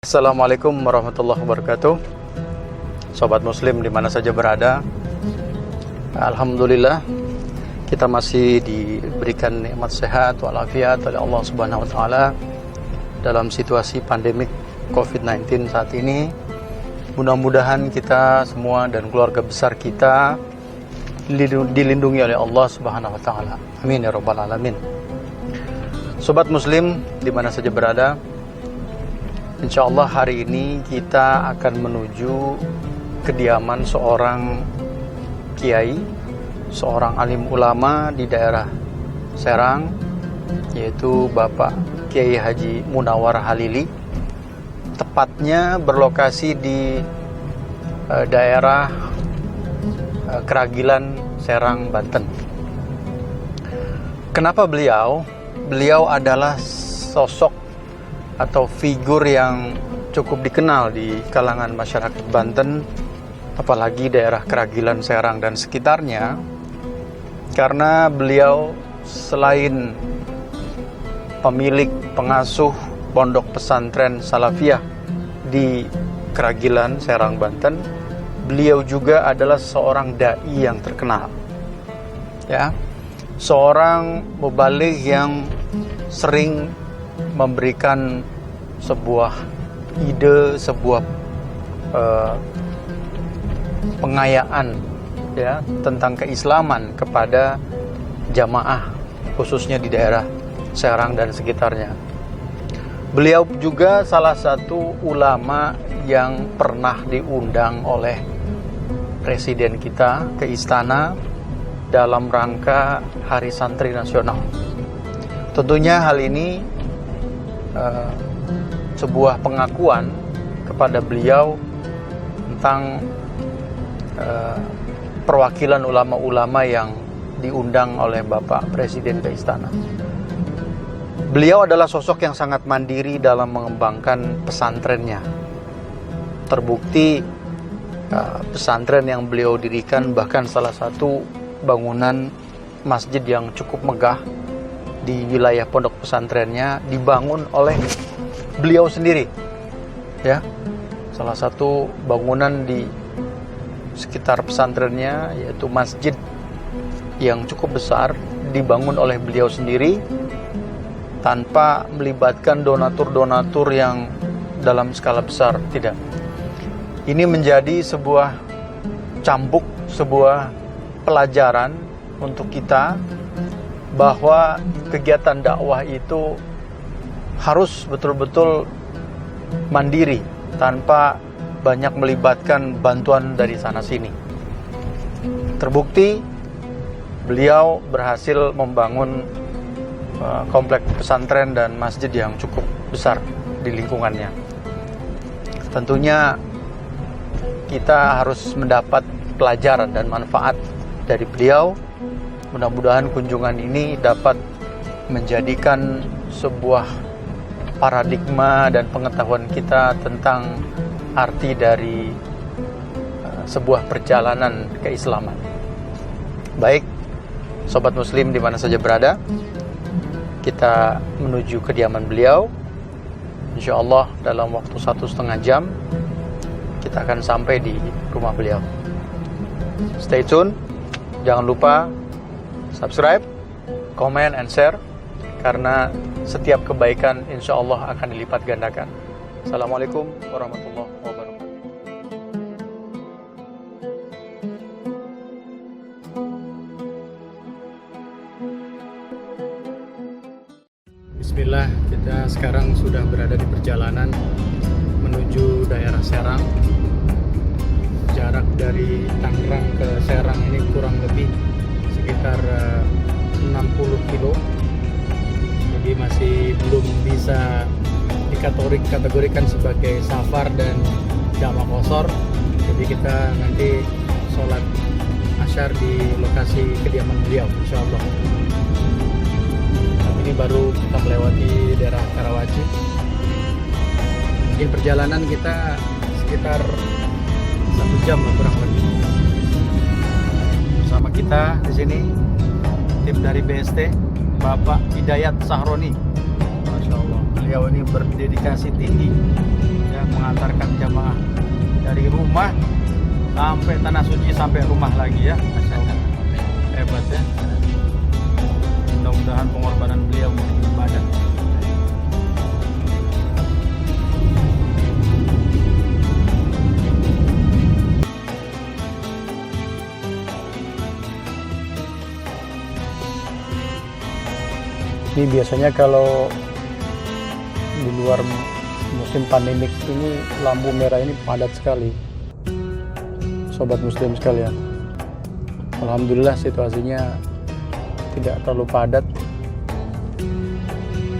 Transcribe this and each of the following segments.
Assalamualaikum warahmatullahi wabarakatuh. Sobat muslim dimana saja berada, alhamdulillah kita masih diberikan nikmat sehat walafiat oleh Allah Subhanahu wa taala dalam situasi pandemik COVID-19 saat ini. Mudah-mudahan kita semua dan keluarga besar kita dilindungi oleh Allah Subhanahu wa taala. Amin ya rabbal alamin. Sobat muslim dimana saja berada, InsyaAllah hari ini kita akan menuju kediaman seorang kiai, seorang alim ulama di daerah Serang, yaitu Bapak Kiai Haji Munawar Halili. Tepatnya berlokasi di daerah Keragilan, Serang, Banten. Kenapa beliau? Beliau adalah sosok atau figur yang cukup dikenal di kalangan masyarakat Banten, apalagi daerah Keragilan, Serang dan sekitarnya, karena beliau selain pemilik pengasuh pondok pesantren Salafiyah di Keragilan, Serang, Banten, beliau juga adalah seorang dai yang terkenal, ya, seorang mubaligh yang sering memberikan sebuah ide, sebuah pengayaan, ya, tentang keislaman kepada jamaah khususnya di daerah Serang dan sekitarnya. Beliau juga salah satu ulama yang pernah diundang oleh presiden kita ke istana dalam rangka Hari Santri Nasional. Tentunya hal ini sebuah pengakuan kepada beliau tentang perwakilan ulama-ulama yang diundang oleh Bapak Presiden ke istana. Beliau adalah sosok yang sangat mandiri dalam mengembangkan pesantrennya. Terbukti pesantren yang beliau dirikan, bahkan salah satu bangunan masjid yang cukup megah di wilayah pondok pesantrennya dibangun oleh beliau sendiri, ya. Salah satu bangunan di sekitar pesantrennya, yaitu masjid yang cukup besar, dibangun oleh beliau sendiri tanpa melibatkan donatur-donatur yang dalam skala besar, tidak. Ini menjadi sebuah cambuk, sebuah pelajaran untuk kita bahwa kegiatan dakwah itu harus betul-betul mandiri tanpa banyak melibatkan bantuan dari sana sini. Terbukti beliau berhasil membangun kompleks pesantren dan masjid yang cukup besar di lingkungannya. Tentunya kita harus mendapat pelajaran dan manfaat dari beliau. Mudah-mudahan kunjungan ini dapat menjadikan sebuah paradigma dan pengetahuan kita tentang arti dari sebuah perjalanan keislaman. Baik, sobat muslim di mana saja berada, kita menuju kediaman beliau. InsyaAllah dalam waktu 1,5 jam kita akan sampai di rumah beliau. Stay tune, jangan lupa subscribe, comment, and share, karena setiap kebaikan insya Allah akan dilipat gandakan. Assalamualaikum warahmatullahi wabarakatuh. Bismillah, kita sekarang sudah berada di perjalanan menuju daerah Serang. Jarak dari Tangerang ke Serang ini kurang lebih sekitar 60 kilo. Jadi masih belum bisa dikategorikan sebagai safar dan jamaah qashar. Jadi kita nanti sholat asyar di lokasi kediaman beliau, insyaallah. Ini baru kita melewati daerah Karawaci. Mungkin perjalanan kita sekitar 1 jam kurang lebih. Bersama kita di sini tim dari BST, Bapak Hidayat Sahroni. Masya Allah, beliau ini berdedikasi tinggi, ya, mengantarkan jamaah dari rumah sampai tanah suci sampai rumah lagi ya. Masya Allah. Hebat ya. Mudah-mudahan pengorbanan beliau untuk ibadah. Ini biasanya kalau di luar musim pandemik ini lampu merah ini padat sekali, sobat muslim sekalian. Alhamdulillah situasinya tidak terlalu padat.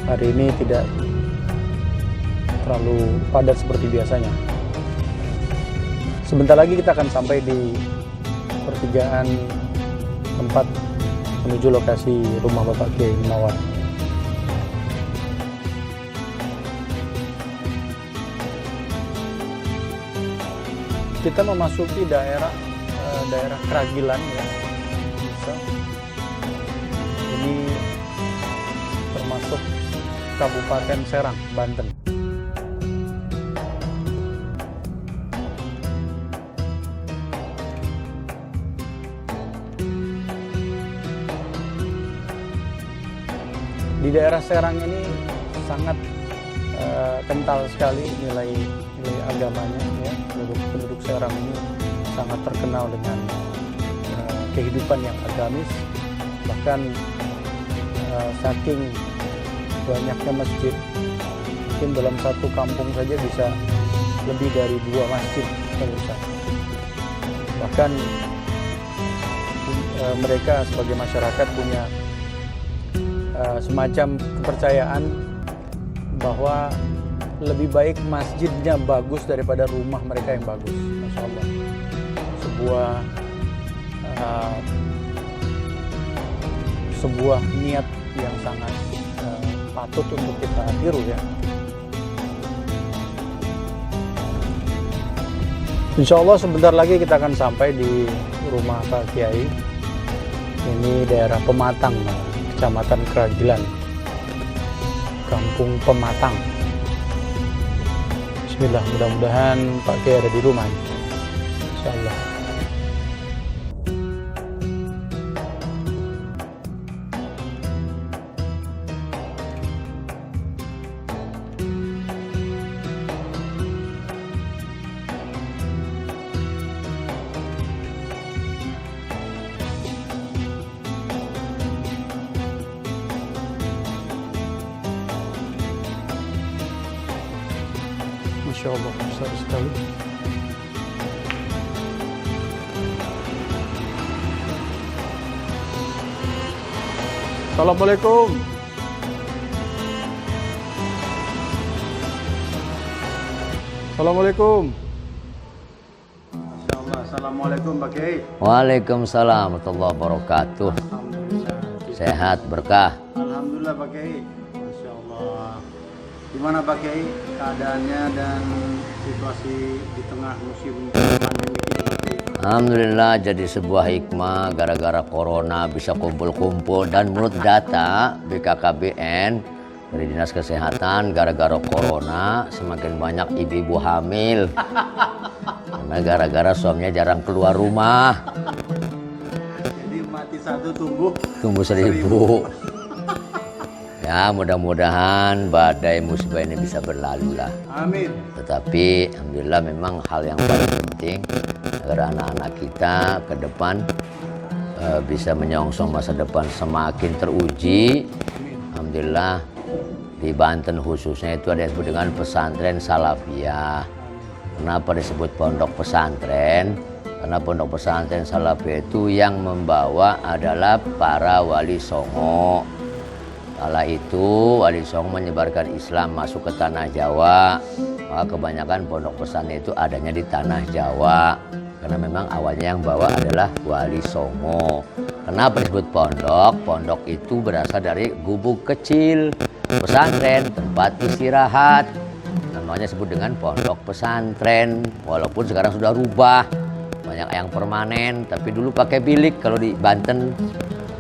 Hari ini tidak terlalu padat seperti biasanya. Sebentar lagi kita akan sampai di pertigaan tempat menuju lokasi rumah Bapak Kiai Munawar. Kita memasuki daerah Kragilan ya. Ini termasuk Kabupaten Serang, Banten. Di daerah Serang ini sangat kental sekali nilai agamanya ya. Penduduk Serang ini sangat terkenal dengan kehidupan yang agamis, bahkan saking banyaknya masjid, mungkin dalam satu kampung saja bisa lebih dari 2 masjid pemirsa. Bahkan mereka sebagai masyarakat punya semacam kepercayaan bahwa lebih baik masjidnya bagus daripada rumah mereka yang bagus. Masya Allah. Sebuah niat yang sangat patut untuk kita tiru ya. Insya Allah sebentar lagi kita akan sampai di rumah Pak Kiai. Ini daerah Pematang, Kecamatan Kragilan, Kampung Pematang. Bismillah, mudah-mudahan Pak Kiai ada di rumah. Insyaallah. Masya Allah, besar sekali. Assalamualaikum. Assalamualaikum. Masya Allah. Assalamualaikum Pak Kiai. Waalaikumsalam warahmatullahi wabarakatuh. Alhamdulillah. Sehat berkah. Alhamdulillah Pak Kiai. Masya Allah. Gimana Pak Kiai keadaannya dan situasi di tengah musim pandemi ini? Alhamdulillah jadi sebuah hikmah gara-gara corona bisa kumpul-kumpul, dan menurut data BKKBN dari Dinas Kesehatan gara-gara corona semakin banyak ibu-ibu hamil karena gara-gara suaminya jarang keluar rumah. Jadi mati satu tumbuh 1000. Ya mudah-mudahan badai musibah ini bisa berlalu lah. Amin. Tetapi alhamdulillah memang hal yang paling penting agar anak-anak kita ke depan bisa menyongsong masa depan semakin teruji. Alhamdulillah di Banten khususnya itu ada yang disebut dengan pesantren Salafiyah. Kenapa disebut pondok pesantren? Karena pondok pesantren Salafiyah itu yang membawa adalah para wali songo. Kala itu Wali Songo menyebarkan Islam masuk ke tanah Jawa. Maka kebanyakan pondok pesantren itu adanya di tanah Jawa. Karena memang awalnya yang bawa adalah Wali Songo. Kenapa disebut pondok? Pondok itu berasal dari gubuk kecil, pesantren, tempat istirahat. Namanya disebut dengan pondok pesantren. Walaupun sekarang sudah rubah, banyak yang permanen. Tapi dulu pakai bilik kalau di Banten.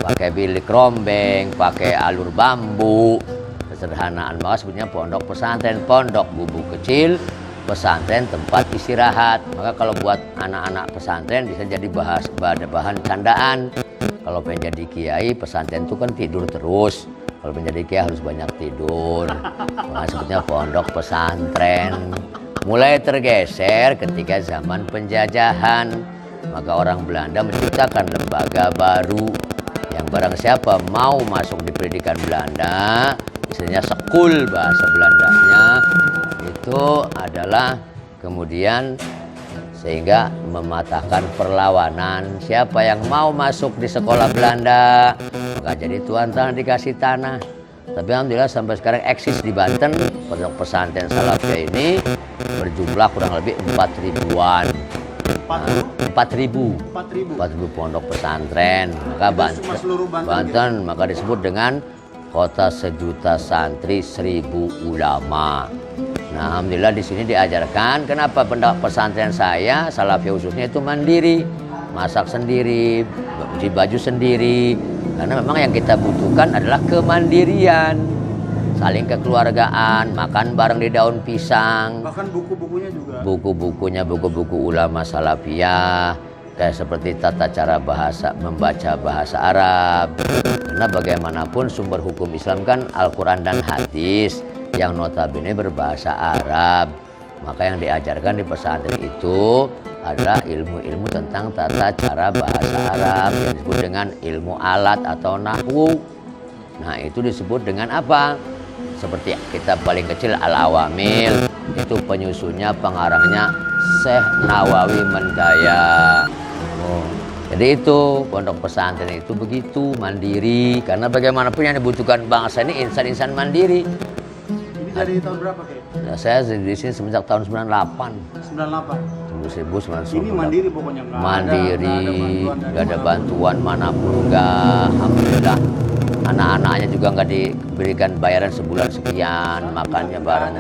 Pakai bilik rombeng, pakai alur bambu, kesederhanaan. Maka sebutnya pondok pesantren, pondok gubuk kecil pesantren tempat istirahat. Maka kalau buat anak-anak pesantren bisa jadi bahan candaan. Kalau pengen jadi kiai, pesantren itu kan tidur terus. Kalau pengen jadi kiai harus banyak tidur. Maka sebetulnya pondok pesantren. Mulai tergeser ketika zaman penjajahan. Maka orang Belanda menciptakan lembaga baru. Yang barang siapa mau masuk di pendidikan Belanda, istilahnya sekul bahasa Belandanya, itu adalah kemudian sehingga mematahkan perlawanan. Siapa yang mau masuk di sekolah Belanda, maka jadi tuan tanah dikasih tanah. Tapi alhamdulillah sampai sekarang eksis di Banten, pondok pesantren Salafiyah ini berjumlah kurang lebih 4.000-an. 4.000 pondok pesantren. Maka Banten maka disebut dengan kota sejuta santri 1.000 ulama. Nah, alhamdulillah di sini diajarkan. Kenapa pondok pesantren saya Salafiyah khususnya itu mandiri, masak sendiri, cuci baju sendiri. Karena memang yang kita butuhkan adalah kemandirian, saling kekeluargaan, makan bareng di daun pisang. Bahkan buku-bukunya juga. Buku-buku ulama Salafiyah, kayak seperti tata cara membaca bahasa Arab. Karena bagaimanapun sumber hukum Islam kan Al-Quran dan hadis yang notabene berbahasa Arab. Maka yang diajarkan di pesantren itu adalah ilmu-ilmu tentang tata cara bahasa Arab yang disebut dengan ilmu alat atau nahwu. Nah, itu disebut dengan apa? Seperti kitab paling kecil Al-Awamil, itu penyusunnya pengarangnya Syekh Nawawi Mendaya. Jadi itu pondok pesantren itu begitu mandiri, karena bagaimanapun yang dibutuhkan bangsa ini insan-insan mandiri. Ini dari tahun berapa, Kek? Nah, saya di sini semenjak tahun 98. 98. 1998. Ini mandiri pokoknya, nggak ada bantuan manapun, nggak. Alhamdulillah. Anak-anaknya juga nggak diberikan bayaran sebulan sekian, makannya bareng.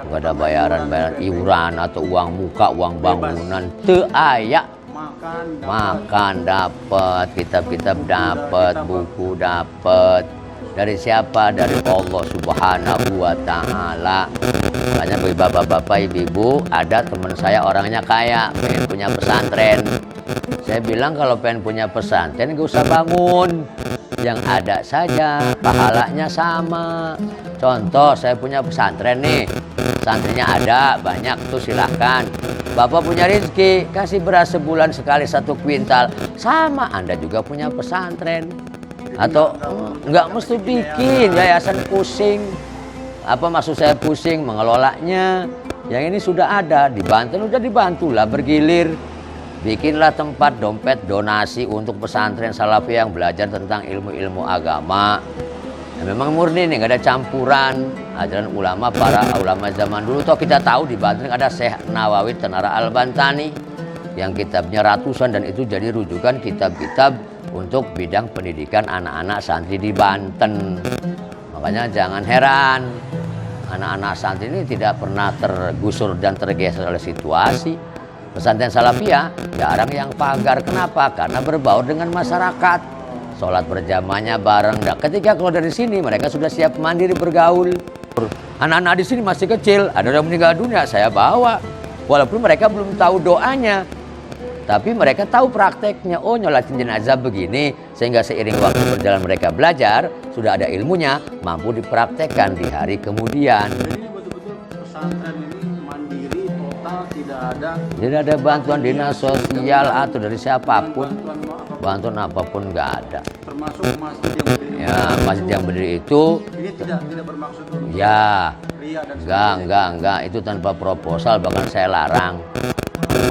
Nggak ada bayaran iuran atau uang muka, uang bangunan. Teu aya. Makan dapat, kitab-kitab dapat, buku dapat. Dari siapa? Dari Allah Subhanahu wa Ta'ala. Makanya bagi bapak-bapak, ibu-ibu, ada teman saya orangnya kaya, pengen punya pesantren. Saya bilang kalau pengen punya pesantren gak usah bangun, yang ada saja pahalanya sama. Contoh, saya punya pesantren nih, santrinya ada banyak tuh, silahkan. Bapak punya rezeki, kasih beras sebulan sekali 1 kuintal, sama Anda juga punya pesantren. Atau nggak mesti bikin yayasan, pusing. Apa maksud saya pusing mengelolanya? Yang ini sudah ada di Banten, udah dibantulah bergilir. Bikinlah tempat dompet donasi untuk pesantren Salafiyah yang belajar tentang ilmu-ilmu agama. Ya, memang murni nih, nggak ada campuran ajaran ulama, para ulama zaman dulu. Toh kita tahu di Banten ada Syekh Nawawi Tenara Al-Bantani yang kitabnya ratusan, dan itu jadi rujukan kitab-kitab untuk bidang pendidikan anak-anak santri di Banten. Makanya jangan heran anak-anak santri ini tidak pernah tergusur dan tergeser oleh situasi. Pesantren Salafiyah jarang yang pagar. Kenapa? Karena berbaur dengan masyarakat. Sholat berjamaahnya bareng. Nah, ketika keluar dari sini mereka sudah siap mandiri bergaul. Anak-anak di sini masih kecil, ada yang meninggal dunia, saya bawa. Walaupun mereka belum tahu doanya, tapi mereka tahu prakteknya. Oh, nyolatin jenazah begini, sehingga seiring waktu berjalan mereka belajar, sudah ada ilmunya, mampu dipraktekkan di hari kemudian. Jadi ini betul-betul pesantren ini mandiri total, tidak ada bantuan dinas sosial atau dari siapapun. Bantuan apapun nggak ada. Termasuk masjid yang berdiri. Ya, masjid yang berdiri itu. Ini tidak bermaksud untuk ya, ria dan enggak, itu tanpa proposal, bahkan saya larang.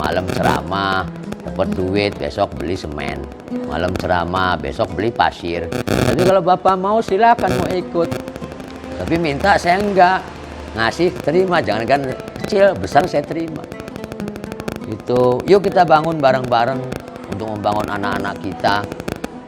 Malam ceramah dapat duit, besok beli semen. Malam ceramah, besok beli pasir. Jadi kalau bapak mau silakan mau ikut. Tapi minta saya enggak. Ngasih terima, jangan kan kecil, besar saya terima. Itu, yuk kita bangun bareng-bareng untuk membangun anak-anak kita.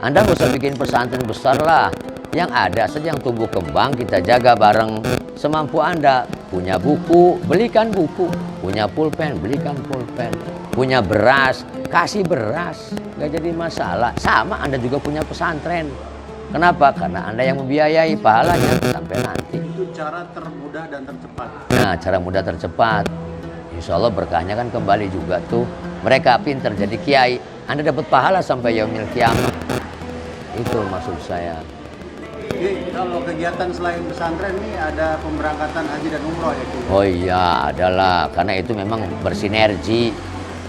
Anda nggak usah bikin pesantren besar lah. Yang ada saja yang tumbuh kembang kita jaga bareng semampu Anda. Punya buku, belikan buku. Punya pulpen, belikan pulpen. Punya beras, kasih beras. Nggak jadi masalah. Sama Anda juga punya pesantren. Kenapa? Karena Anda yang membiayai, pahalanya sampai nanti. Itu cara termudah dan tercepat. Nah, cara mudah tercepat. insya Allah berkahnya kan kembali juga tuh. Mereka pinter jadi kiai, Anda dapat pahala sampai yaumil kiamah. Itu maksud saya. Jadi kalau kegiatan selain pesantren ini ada pemberangkatan haji dan umroh ya? Oh iya, adalah. Karena itu memang bersinergi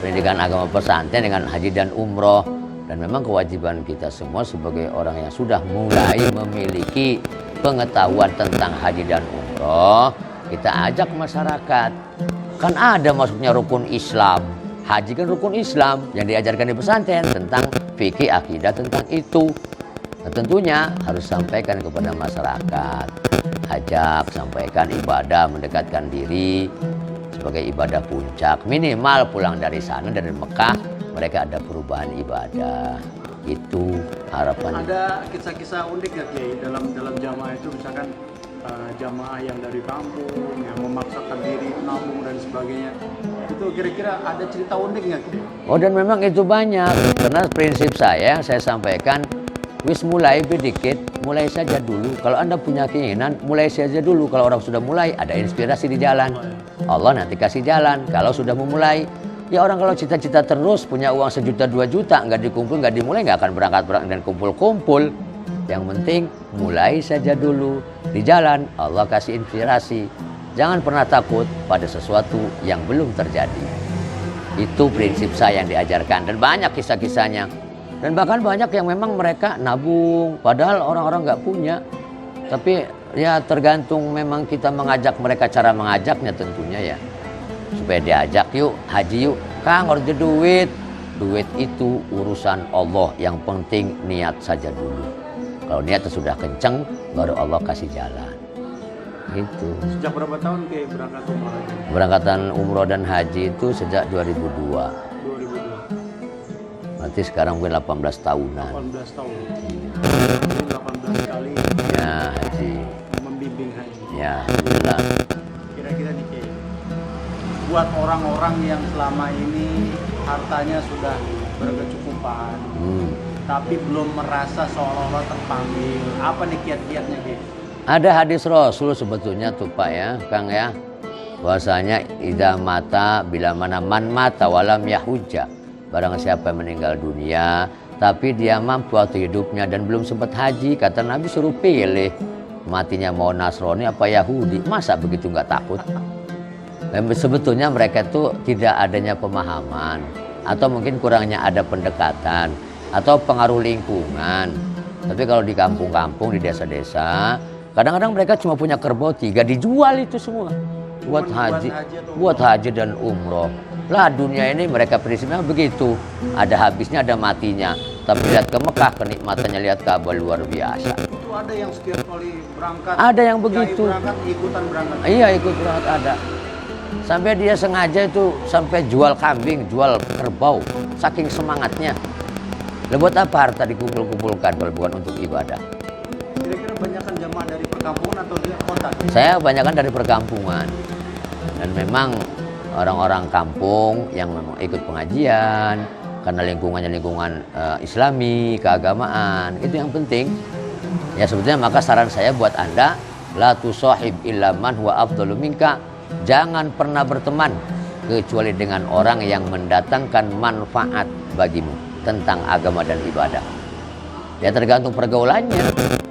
pendidikan agama pesantren dengan haji dan umroh. Dan memang kewajiban kita semua sebagai orang yang sudah mulai memiliki pengetahuan tentang haji dan umroh, kita ajak masyarakat. Kan ada maksudnya rukun Islam. Haji kan rukun Islam yang diajarkan di pesantren tentang fikih akidah tentang itu. Nah, tentunya harus sampaikan kepada masyarakat. Ajak, sampaikan ibadah, mendekatkan diri sebagai ibadah puncak. Minimal pulang dari sana, dari Mekah, mereka ada perubahan ibadah. Itu harapan. Ada kisah-kisah unik nggak Kiai dalam jamaah itu, misalkan jamaah yang dari kampung yang memaksakan diri nabung dan sebagainya, itu kira-kira ada cerita unik nggak Kiai? Oh, dan memang itu banyak. Karena prinsip saya yang saya sampaikan, wis mulai sedikit, mulai saja dulu. Kalau Anda punya keinginan, mulai saja dulu. Kalau orang sudah mulai, ada inspirasi di jalan. Allah nanti kasih jalan. Kalau sudah memulai, ya orang kalau cita-cita terus punya uang 1 juta 2 juta nggak dikumpul, nggak dimulai, nggak akan berangkat dan kumpul-kumpul. Yang penting mulai saja dulu di jalan. Allah kasih inspirasi. Jangan pernah takut pada sesuatu yang belum terjadi. Itu prinsip saya yang diajarkan dan banyak kisah-kisahnya. Dan bahkan banyak yang memang mereka nabung, padahal orang-orang nggak punya. Tapi ya tergantung memang kita mengajak mereka, cara mengajaknya tentunya ya. Supaya diajak, yuk haji yuk, Kang harus ada duit. Duit itu urusan Allah, yang penting niat saja dulu. Kalau niatnya sudah kenceng, baru Allah kasih jalan. Gitu. Sejak berapa tahun Kiai berangkat umroh? Berangkatan umroh dan haji itu sejak 2002. 2002. Berarti sekarang mungkin 18 tahunan. 18 tahun. Jadi 18 kali Ya haji. membimbing haji. Ya alhamdulillah. Kira-kira nih Kiai, buat orang-orang yang selama ini hartanya sudah berkecukupan, tapi belum merasa seolah-olah terpanggil, apa nih kiat-kiatnya Kiai? Ada hadis Rasul sebetulnya tuh Pak ya, Kang ya. Bahwasanya idza mata bila mana man mata walam yahujja. Barang siapa yang meninggal dunia tapi dia mampu waktu hidupnya dan belum sempat haji, kata Nabi suruh pilih. Matinya mau Nasrani apa Yahudi, masa begitu nggak takut? Dan sebetulnya mereka itu tidak adanya pemahaman, atau mungkin kurangnya ada pendekatan, atau pengaruh lingkungan. Tapi kalau di kampung-kampung, di desa-desa, kadang-kadang mereka cuma punya kerbau 3, dijual itu semua buat haji dan umroh. Lah dunia ini mereka prinsipnya begitu, ada habisnya ada matinya. Tapi lihat ke Mekah, kenikmatannya lihat Ka'bah luar biasa. Itu ada yang setiap kali berangkat, Ada yang begitu. berangkat, ikutan berangkat. Iya ikut berangkat ada. Sampai dia sengaja itu sampai jual kambing, jual kerbau, saking semangatnya. Lah buat apa harta dikumpul-kumpulkan kalau bukan untuk ibadah? Kira-kira banyakkan jamaah dari perkampungan atau dari kota? Saya kebanyakan dari perkampungan. Dan memang orang-orang kampung yang memang ikut pengajian, karena lingkungannya lingkungan Islami, keagamaan, itu yang penting. Ya sebetulnya maka saran saya buat Anda, la tusahib illa man huwa afdalu minka. Jangan pernah berteman kecuali dengan orang yang mendatangkan manfaat bagimu tentang agama dan ibadah. Ya tergantung pergaulannya.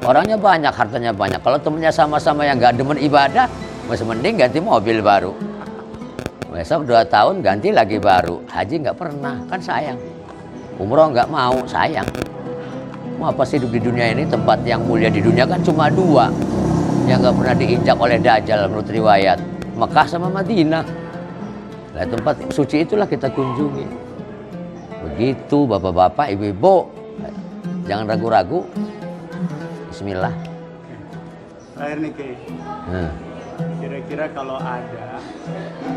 Orangnya banyak, hartanya banyak. Kalau temennya sama-sama yang gak demen ibadah, masih mending ganti mobil baru. Besok 2 tahun ganti lagi baru. Haji nggak pernah, kan sayang. Umroh nggak mau, sayang. Mau apa sih hidup di dunia ini? Tempat yang mulia di dunia kan cuma 2 yang nggak pernah diinjak oleh Dajjal menurut riwayat, Mekah sama Madinah. Nah, tempat suci itulah kita kunjungi. Begitu bapak-bapak, ibu-ibu, jangan ragu-ragu. Bismillah. Terakhir nih Kiai. Kira-kira kalau ada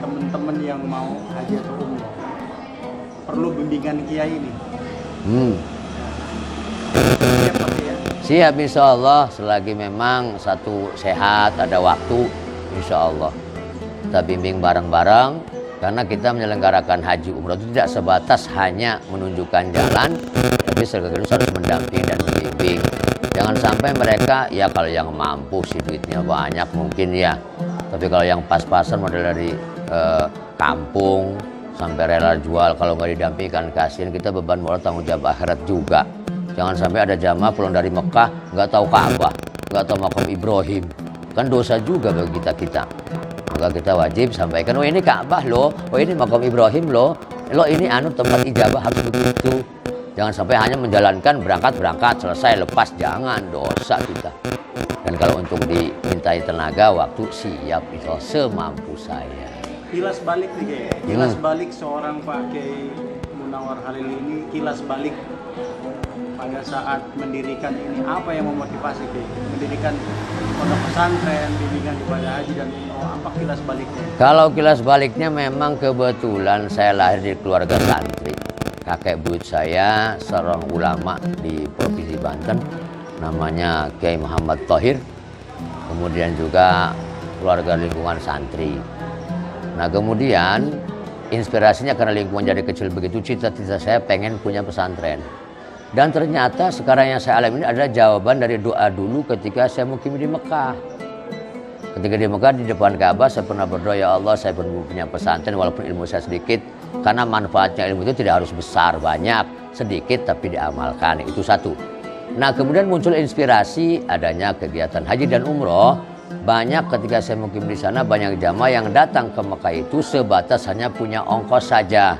teman-teman yang mau haji atau umroh, perlu bimbingan Kiai ini. Siap Pak Kiai? Siap insya Allah, selagi memang satu sehat, ada waktu, insya Allah. Kita bimbing bareng-bareng, karena kita menyelenggarakan haji umroh itu tidak sebatas hanya menunjukkan jalan, tapi sekaligus harus mendampingi dan membimbing. Jangan sampai mereka, ya kalau yang mampu sih duitnya banyak mungkin ya, tapi kalau yang pas-pasan model dari kampung sampai rela jual, kalau nggak didampingkan kasihan, kita beban moral tanggung jawab akhirat juga. Jangan sampai ada jamaah pulang dari Mekah nggak tahu Ka'bah, nggak tahu makam Ibrahim, kan dosa juga bagi kita. Maka kita wajib sampaikan, oh ini Ka'bah loh, oh ini makam Ibrahim loh, ini tempat ijabah harus begitu. Jangan sampai hanya menjalankan berangkat selesai lepas, jangan, dosa kita. Dan kalau untuk dimintai tenaga, waktu siap itu semampu saya. Kilas balik nih Kiai. Kilas balik seorang Pak Kiai Munawar Khalil ini, kilas balik pada saat mendirikan ini, apa yang memotivasi Kiai? Mendirikan pondok pesantren, bimbingan ibadah haji dan umroh, apa kilas baliknya? Kalau kilas baliknya memang kebetulan saya lahir di keluarga santri. Kakek buyut saya seorang ulama di Provinsi Banten, namanya Kiai Muhammad Thohir. Kemudian juga keluarga lingkungan santri. Nah kemudian inspirasinya karena lingkungan jadi kecil begitu, cita-cita saya pengen punya pesantren. Dan ternyata sekarang yang saya alami ini adalah jawaban dari doa dulu ketika saya mukim di Mekah. Ketika di Mekah di depan Ka'bah saya pernah berdoa, ya Allah saya perlu punya pesantren walaupun ilmu saya sedikit, karena manfaatnya ilmu itu tidak harus besar, banyak, sedikit tapi diamalkan, itu satu. Nah kemudian muncul inspirasi adanya kegiatan haji dan umroh. Banyak ketika saya mukim di sana, banyak jamaah yang datang ke Mekah itu sebatas hanya punya ongkos saja.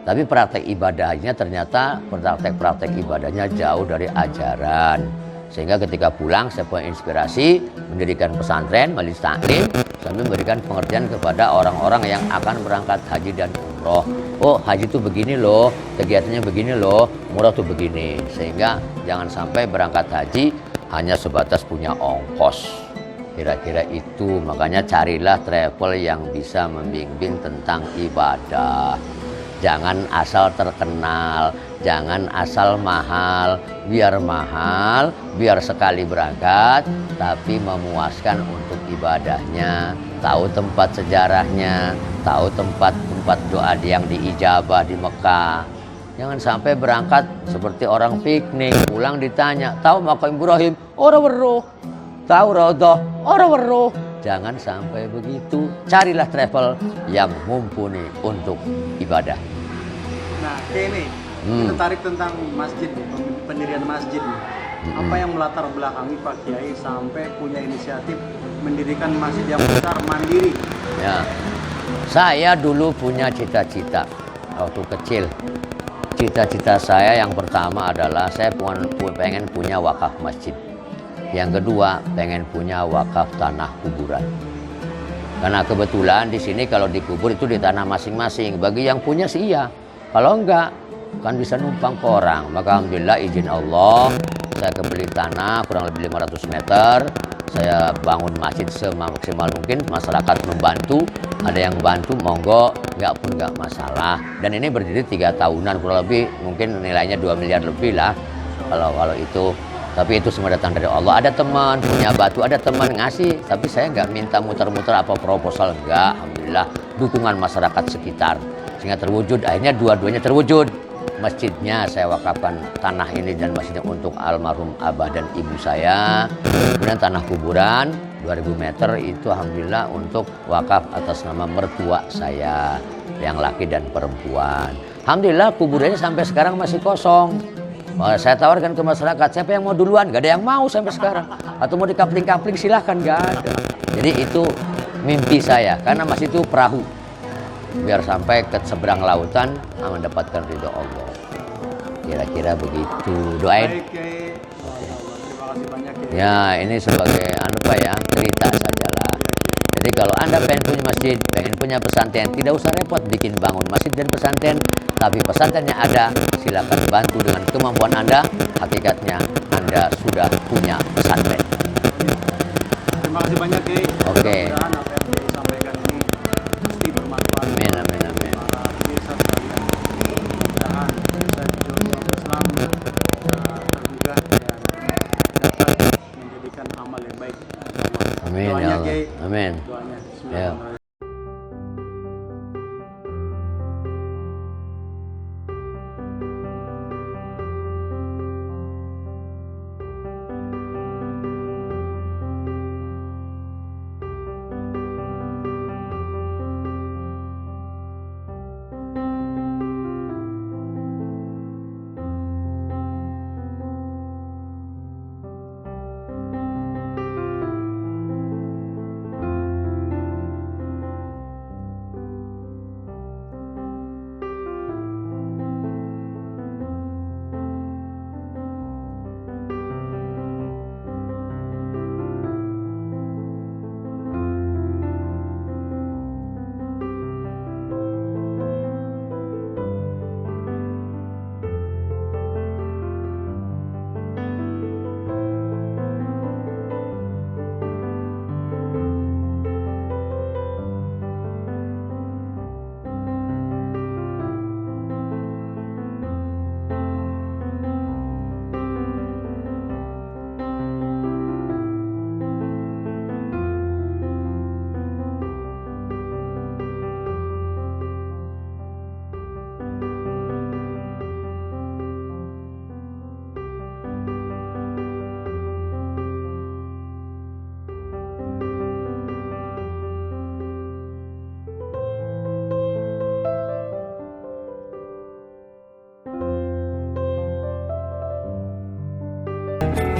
Tapi praktek ibadahnya ternyata praktek ibadahnya jauh dari ajaran. Sehingga ketika pulang saya punya inspirasi mendirikan pesantren, majelis taklim, sambil memberikan pengertian kepada orang-orang yang akan berangkat haji dan umroh. Oh haji itu begini loh, kegiatannya begini loh, umroh itu begini. Sehingga jangan sampai berangkat haji hanya sebatas punya ongkos. Kira-kira itu, makanya carilah travel yang bisa membimbing tentang ibadah. Jangan asal terkenal, jangan asal mahal, biar sekali berangkat, tapi memuaskan untuk ibadahnya, tahu tempat sejarahnya, tahu tempat doa yang diijabah di Mekah. Jangan sampai berangkat seperti orang piknik, pulang ditanya, tahu makam Ibrahim? Ora weruh. Tahu Raudhah? Ora weruh. Jangan sampai begitu. Carilah travel yang mumpuni untuk ibadah. Nah, Kiai tertarik tentang masjid, pendirian masjid nih. Apa yang melatar belakangi Pak Kiai sampai punya inisiatif mendirikan masjid yang besar mandiri? Ya, saya dulu punya cita-cita waktu kecil. Cita-cita saya yang pertama adalah saya pengen punya wakaf masjid. Yang kedua, pengen punya wakaf tanah kuburan. Karena kebetulan di sini kalau dikubur itu di tanah masing-masing. Bagi yang punya sih iya. Kalau enggak, kan bisa numpang ke orang. Maka alhamdulillah izin Allah, saya kebeli tanah kurang lebih 500 meter. Saya bangun masjid semaksimal mungkin. Masyarakat membantu, ada yang bantu, monggo, enggak masalah. Dan ini berdiri 3 tahunan kurang lebih, mungkin nilainya 2 miliar lebih lah. Kalau itu. Tapi itu semua datang dari Allah. Ada teman punya batu, ada teman ngasih. Tapi saya nggak minta muter-muter apa proposal, enggak. Alhamdulillah dukungan masyarakat sekitar. Sehingga terwujud, akhirnya dua-duanya terwujud. Masjidnya saya wakafkan tanah ini dan masjidnya untuk almarhum abah dan ibu saya. Kemudian tanah kuburan 2000 meter itu alhamdulillah untuk wakaf atas nama mertua saya yang laki dan perempuan. Alhamdulillah kuburannya sampai sekarang masih kosong. Saya tawarkan ke masyarakat, siapa yang mau duluan? Gak ada yang mau sampai sekarang. Atau mau dikapling-kapling silahkan, gak ada. Jadi itu mimpi saya, karena masih itu perahu. Biar sampai ke seberang lautan mendapatkan ridho Allah. Kira-kira begitu. Doain. Baik, Kiai. Terima kasih banyak, Kiai. Ya ini sebagai cerita sajalah. Jadi kalau Anda pengen punya masjid, pengen punya pesantren, tidak usah repot bikin bangun masjid dan pesantren. Tapi pesantrennya ada, silakan bantu dengan kemampuan Anda. Hakikatnya Anda sudah punya pesantren. Terima kasih banyak, Kiai. Oke. Mudah-mudahan apa yang Kiai sampaikan ini pasti bermanfaat. Amin. Para pemirsa sekalian, mudah-mudahan saya jodoh Islam tergugah dan dapat menjadikan amal yang baik. Amin Doanya, ya Allah. Kiai. Amin. Doanya. Ya. Bismillahirrahmanirrahim. Pak.